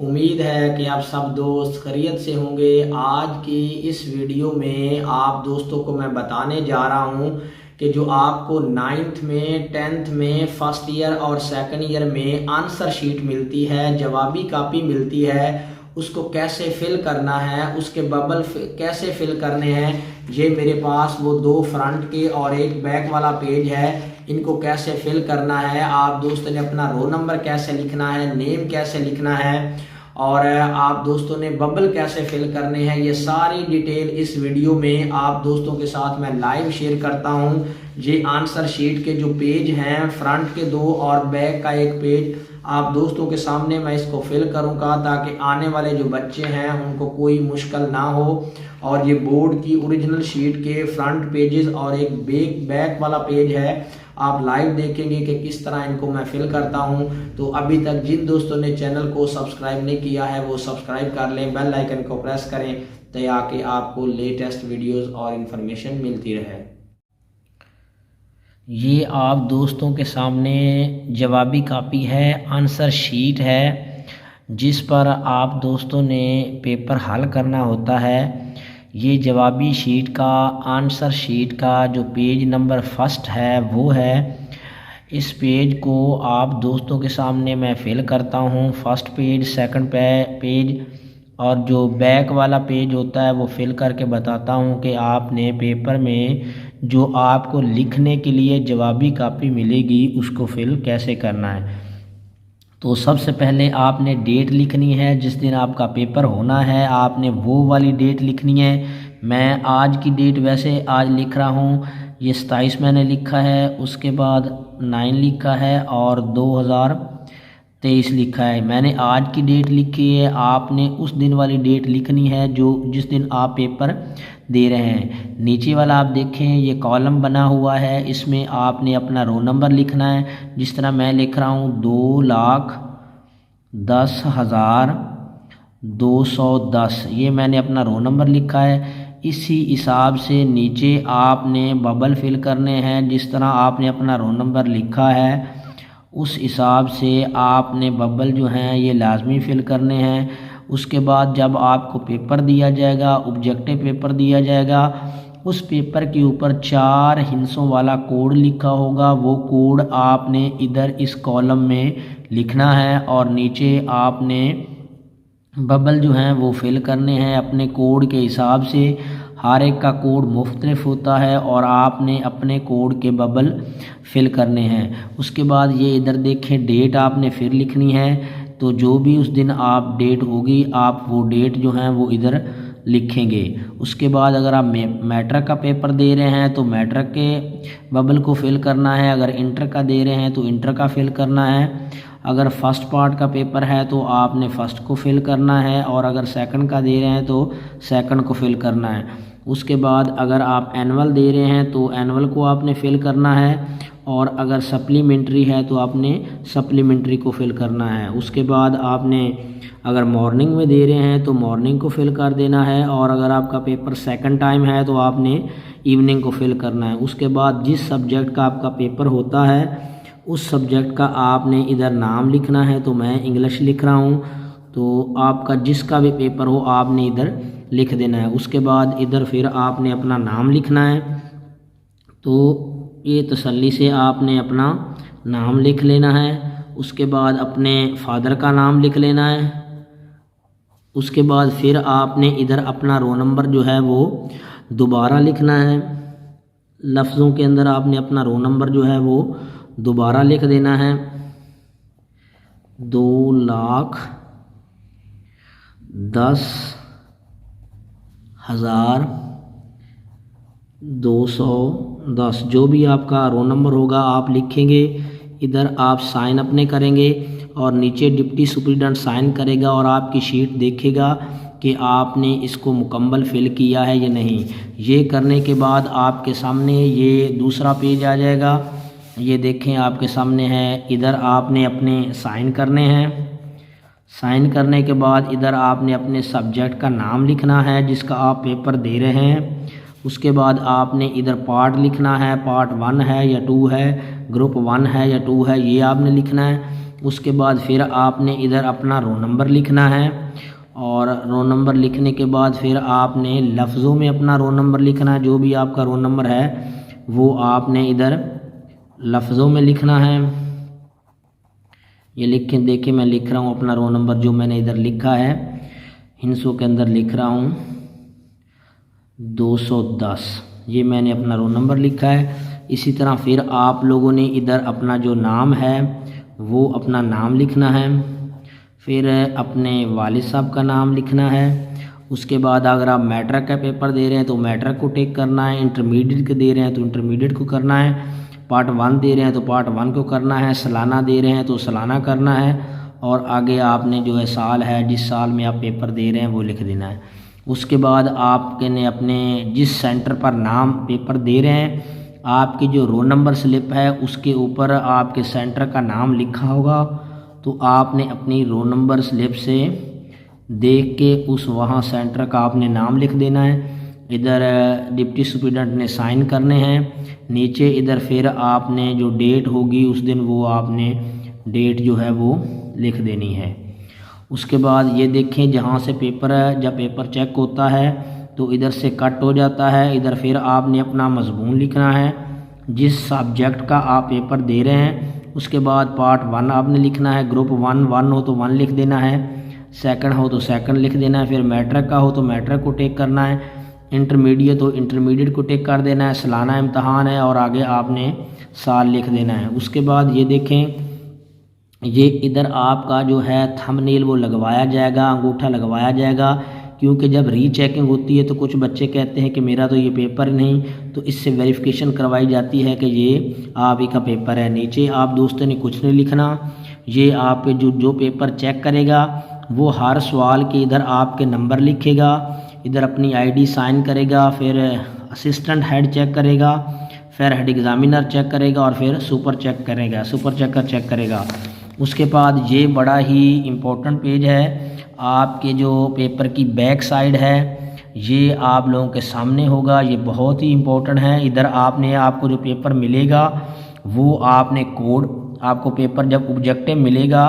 उम्मीद है कि आप सब दोस्त खैरियत से होंगे। आज की इस वीडियो में आप दोस्तों को मैं बताने जा रहा हूं कि जो आपको 9th में 10th में फर्स्ट ईयर और सेकंड ईयर में आंसर शीट मिलती है, जवाबी कॉपी मिलती है, उसको कैसे फिल करना है, उसके बबल कैसे फिल करने हैं। ये मेरे पास वो 2 फ्रंट के और एक बैक वाला पेज है, इनको कैसे फिल करना है। आप दोस्तों ने अपना रोल नंबर कैसे लिखना है, नेम कैसे लिखना है और आप दोस्तों ने बबल कैसे फिल करने हैं, ये सारी डिटेल इस वीडियो में आप दोस्तों के साथ मैं लाइव शेयर करता हूं। ये आंसर शीट के जो पेज हैं, फ्रंट के 2 और बैक का एक पेज, आप दोस्तों के सामने मैं इसको फिल करूंगा ताकि आने वाले जो बच्चे हैं उनको कोई मुश्किल ना हो। और ये बोर्ड की ओरिजिनल शीट के फ्रंट पेजेस और एक बैक वाला पेज है, आप लाइव देखेंगे कि किस तरह इनको मैं फिल करता हूं। तो अभी तक जिन दोस्तों ने चैनल को सब्सक्राइब नहीं किया है वो सब्सक्राइब कर लें, बेल आइकन को प्रेस करें ताकि आपको लेटेस्ट वीडियोस और इन्फॉर्मेशन मिलती रहे। ये आप दोस्तों के सामने जवाबी कॉपी है, आंसर शीट है, जिस पर आप दोस्तों ने पेपर हल करना होता है। ये जवाबी शीट का आंसर शीट का जो पेज नंबर फर्स्ट है वो है। इस पेज को आप दोस्तों के सामने मैं फिल करता हूँ। फर्स्ट पेज, सेकंड पेज और जो बैक वाला पेज होता है वो फिल करके बताता हूँ कि आपने पेपर में जो आपको लिखने के लिए जवाबी कॉपी मिलेगी उसको फिल कैसे करना है। तो सबसे पहले आपने डेट लिखनी है, जिस दिन आपका पेपर होना है आपने वो वाली डेट लिखनी है। मैं आज की डेट वैसे आज लिख रहा हूँ, ये 27 मैंने लिखा है, उसके बाद 9 लिखा है और 2023 लिखा है। मैंने आज की डेट लिखी है, आपने उस दिन वाली डेट लिखनी है जिस दिन आप पेपर दे रहे हैं। नीचे वाला आप देखें ये कॉलम बना हुआ है, इसमें आपने अपना रोल नंबर लिखना है। जिस तरह मैं लिख रहा हूँ 2,10,210, ये मैंने अपना रोल नंबर लिखा है। इसी हिसाब से नीचे आपने बबल फिल करने हैं, जिस तरह आपने अपना रोल नंबर लिखा है उस हिसाब से आपने बबल जो हैं ये लाजमी फिल करने हैं। उसके बाद जब आपको पेपर दिया जाएगा, ऑब्जेक्टिव पेपर दिया जाएगा, उस पेपर के ऊपर 4 हिस्सों वाला कोड लिखा होगा। वो कोड आपने इधर इस कॉलम में लिखना है और नीचे आपने बबल जो हैं वो फिल करने हैं अपने कोड के हिसाब से। हर एक का कोड मुख्तलिफ होता है और आपने अपने कोड के बबल फिल करने हैं। उसके बाद ये इधर देखें डेट आपने फिर लिखनी है, तो जो भी उस दिन आप डेट होगी आप वो डेट जो है वो इधर लिखेंगे। उसके बाद अगर आप मैट्रिक का पेपर दे रहे हैं तो मैट्रिक के बबल को फिल करना है, अगर इंटर का दे रहे हैं तो इंटर का फिल करना है। अगर फर्स्ट पार्ट का पेपर है तो आपने फर्स्ट को फिल करना है और अगर सेकंड का दे रहे हैं तो सेकंड को फिल करना है। उसके बाद अगर आप एनुअल दे रहे हैं तो एनुअल को आपने फिल करना है और अगर सप्लीमेंट्री है तो आपने सप्लीमेंट्री को फिल करना है। उसके बाद आपने अगर मॉर्निंग में दे रहे हैं तो मॉर्निंग को फिल कर देना है और अगर आपका पेपर सेकंड टाइम है तो आपने इवनिंग को फिल करना है। उसके बाद जिस सब्जेक्ट का आपका पेपर होता है उस सब्जेक्ट का आपने इधर नाम लिखना है, तो मैं इंग्लिश लिख रहा हूँ, तो आपका जिसका भी पेपर हो आपने इधर लिख देना है। उसके बाद इधर फिर आपने अपना नाम लिखना है, तो ये तसल्ली से आपने अपना नाम लिख लेना है। उसके बाद अपने फादर का नाम लिख लेना है। उसके बाद फिर आपने इधर अपना रोल नंबर जो है वो दोबारा लिखना है। लफ्ज़ों के अंदर आपने अपना रोल नंबर जो है वो दोबारा लिख देना है। 2,10,210 जो भी आपका रोल नंबर होगा आप लिखेंगे। इधर आप साइन अपने करेंगे और नीचे डिप्टी सुपरिटेंडेंट साइन करेगा और आपकी शीट देखेगा कि आपने इसको मुकम्मल फिल किया है या नहीं। ये करने के बाद आपके सामने ये दूसरा पेज आ जाएगा, ये देखें आपके सामने है। इधर आपने अपने साइन करने हैं। साइन करने के बाद इधर आपने अपने सब्जेक्ट का नाम लिखना है जिसका आप पेपर दे रहे हैं। उसके बाद आपने इधर पार्ट लिखना है, पार्ट 1 है या 2 है, ग्रुप 1 है या 2 है, ये आपने लिखना है। उसके बाद फिर आपने इधर अपना रोल नंबर लिखना है और रोल नंबर लिखने के बाद फिर आपने लफ्ज़ों में अपना रोल नंबर लिखना है। जो भी आपका रोल नंबर है वो आपने इधर लफ्ज़ों में लिखना है। ये लिखें, देखिए मैं लिख रहा हूँ अपना रोल नंबर जो मैंने इधर लिखा है, हिंसों के अंदर लिख रहा हूँ 210। ये मैंने अपना रोल नंबर लिखा है। इसी तरह फिर आप लोगों ने इधर अपना जो नाम है वो अपना नाम लिखना है, फिर अपने वालिद साहब का नाम लिखना है। उसके बाद अगर आप मैट्रिक का पेपर दे रहे हैं तो मैट्रिक को टिक करना है, इंटरमीडिएट के दे रहे हैं तो इंटरमीडिएट को करना है, पार्ट 1 दे रहे हैं तो पार्ट 1 को करना है, सालाना दे रहे हैं तो सालाना करना है, और आगे आपने जो है साल है जिस साल में आप पेपर दे रहे हैं वो लिख देना है। उसके बाद आपके ने अपने जिस सेंटर पर नाम पेपर दे रहे हैं आपकी जो रोल नंबर स्लिप है उसके ऊपर आपके सेंटर का नाम लिखा होगा, तो आपने अपनी रोल नंबर स्लिप से देख के उस वहाँ सेंटर का आपने नाम लिख देना है। इधर डिप्टी सुपरिटेंडेंट ने साइन करने हैं, नीचे इधर फिर आपने जो डेट होगी उस दिन वो आपने डेट जो है वो लिख देनी है। उसके बाद ये देखें जहाँ से पेपर है, जब पेपर चेक होता है तो इधर से कट हो जाता है। इधर फिर आपने अपना मजमून लिखना है जिस सब्जेक्ट का आप पेपर दे रहे हैं। उसके बाद पार्ट 1 आपने लिखना है, ग्रुप 1 हो तो 1 लिख देना है, सेकंड हो तो सेकंड लिख देना है, फिर मैट्रिक का हो तो मैट्रिक को टिक करना है, इंटरमीडिएट हो इंटरमीडिएट को टिक कर देना है, सालाना इम्तहान है और आगे आपने साल लिख देना है। उसके बाद ये देखें ये इधर आपका जो है थंबनेल वो लगवाया जाएगा, अंगूठा लगवाया जाएगा, क्योंकि जब रीचेकिंग होती है तो कुछ बच्चे कहते हैं कि मेरा तो ये पेपर नहीं, तो इससे वेरिफिकेशन करवाई जाती है कि ये आप ही का पेपर है। नीचे आप दोस्तों ने कुछ नहीं लिखना, ये आपके जो पेपर चेक करेगा वो हर सवाल के इधर आपके नंबर लिखेगा, इधर अपनी आईडी साइन करेगा, फिर असिस्टेंट हेड चेक करेगा, फिर हेड एग्जामिनर चेक करेगा और फिर सुपर चेकर चेक करेगा। उसके बाद ये बड़ा ही इम्पोर्टेंट पेज है, आपके जो पेपर की बैक साइड है ये आप लोगों के सामने होगा, ये बहुत ही इम्पोर्टेंट है। इधर आपको जो पेपर मिलेगा वो आपने कोड, आपको पेपर जब ऑब्जेक्टिव मिलेगा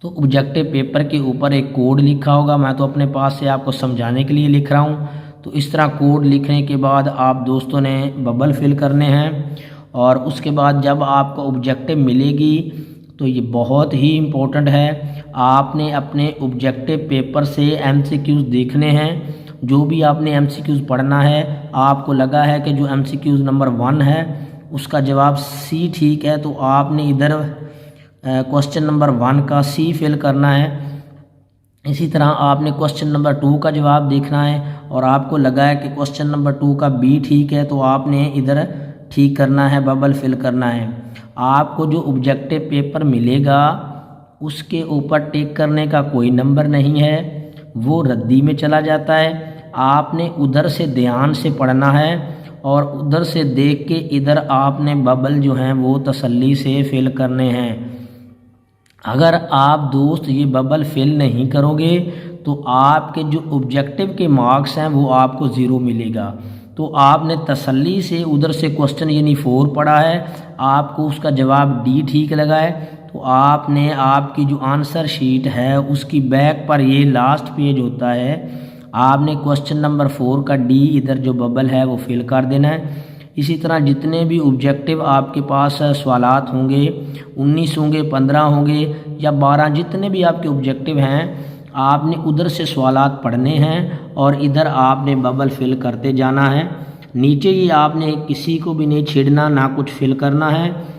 तो ऑब्जेक्टिव पेपर के ऊपर एक कोड लिखा होगा, मैं तो अपने पास से आपको समझाने के लिए लिख रहा हूँ। तो इस तरह कोड लिखने के बाद आप दोस्तों ने बबल फिल करने हैं, और उसके बाद जब आपको ऑब्जेक्टिव मिलेगी तो ये बहुत ही इम्पोर्टेंट है, आपने अपने ऑब्जेक्टिव पेपर से एमसीक्यूज़ देखने हैं। जो भी आपने एमसीक्यूज़ पढ़ना है, आपको लगा है कि जो एमसीक्यूज़ नंबर 1 है उसका जवाब सी ठीक है, तो आपने इधर क्वेश्चन नंबर 1 का सी फिल करना है। इसी तरह आपने क्वेश्चन नंबर 2 का जवाब देखना है, और आपको लगा है कि क्वेश्चन नंबर 2 का बी ठीक है, तो आपने इधर ठीक करना है, बबल फिल करना है। आपको जो ऑब्जेक्टिव पेपर मिलेगा उसके ऊपर टिक करने का कोई नंबर नहीं है, वो रद्दी में चला जाता है। आपने उधर से ध्यान से पढ़ना है और उधर से देख के इधर आपने बबल जो हैं वो तसल्ली से फिल करने हैं। अगर आप दोस्त ये बबल फिल नहीं करोगे तो आपके जो ऑब्जेक्टिव के मार्क्स हैं वो आपको 0 मिलेगा। तो आपने तसल्ली से उधर से क्वेश्चन यानी 4 पढ़ा है, आपको उसका जवाब डी ठीक लगा है, तो आपने आपकी जो आंसर शीट है उसकी बैक पर ये लास्ट पेज होता है, आपने क्वेश्चन नंबर 4 का डी इधर जो बबल है वो फिल कर देना है। इसी तरह जितने भी ऑब्जेक्टिव आपके पास सवालात होंगे, 19 होंगे, 15 होंगे या 12, जितने भी आपके ऑब्जेक्टिव हैं आपने उधर से सवालात पढ़ने हैं और इधर आपने बबल फिल करते जाना है। नीचे ही आपने किसी को भी नहीं छेड़ना, ना कुछ फिल करना है।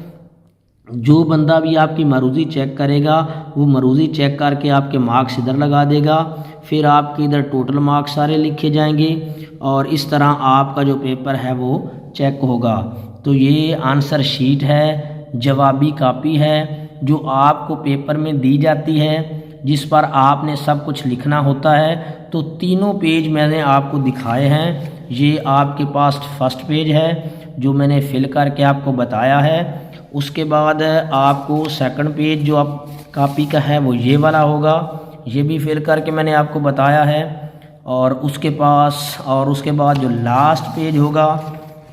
जो बंदा भी आपकी मरूज़ी चेक करेगा वो मरूज़ी चेक करके आपके मार्क्स इधर लगा देगा, फिर आपके इधर टोटल मार्क्स सारे लिखे जाएंगे और इस तरह आपका जो पेपर है वो चेक होगा। तो ये आंसर शीट है, जवाबी कापी है जो आपको पेपर में दी जाती है, जिस पर आपने सब कुछ लिखना होता है। तो तीनों पेज मैंने आपको दिखाए हैं। ये आपके पास फर्स्ट पेज है जो मैंने फिल करके आपको बताया है। उसके बाद आपको सेकंड पेज जो आप कॉपी का है वो ये वाला होगा, ये भी फिल करके मैंने आपको बताया है। और उसके बाद जो लास्ट पेज होगा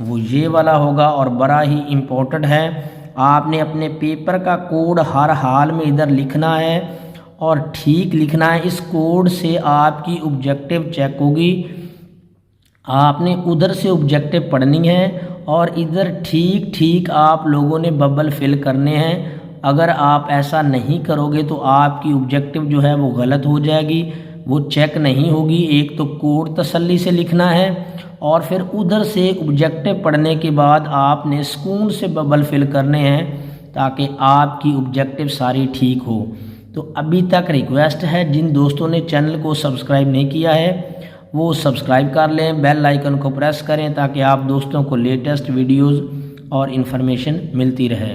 वो ये वाला होगा और बड़ा ही इम्पोर्टेंट है। आपने अपने पेपर का कोड हर हाल में इधर लिखना है और ठीक लिखना है। इस कोड से आपकी ऑब्जेक्टिव चेक होगी। आपने उधर से ऑब्जेक्टिव पढ़नी है और इधर ठीक ठीक आप लोगों ने बबल फिल करने हैं। अगर आप ऐसा नहीं करोगे तो आपकी ऑब्जेक्टिव जो है वो गलत हो जाएगी, वो चेक नहीं होगी। एक तो कोड तसल्ली से लिखना है और फिर उधर से ऑब्जेक्टिव पढ़ने के बाद आपने सुकून से बबल फिल करने हैं ताकि आपकी ऑब्जेक्टिव सारी ठीक हो। तो अभी तक रिक्वेस्ट है, जिन दोस्तों ने चैनल को सब्सक्राइब नहीं किया है वो सब्सक्राइब कर लें, बेल आइकन को प्रेस करें ताकि आप दोस्तों को लेटेस्ट वीडियोज़ और इन्फॉर्मेशन मिलती रहे।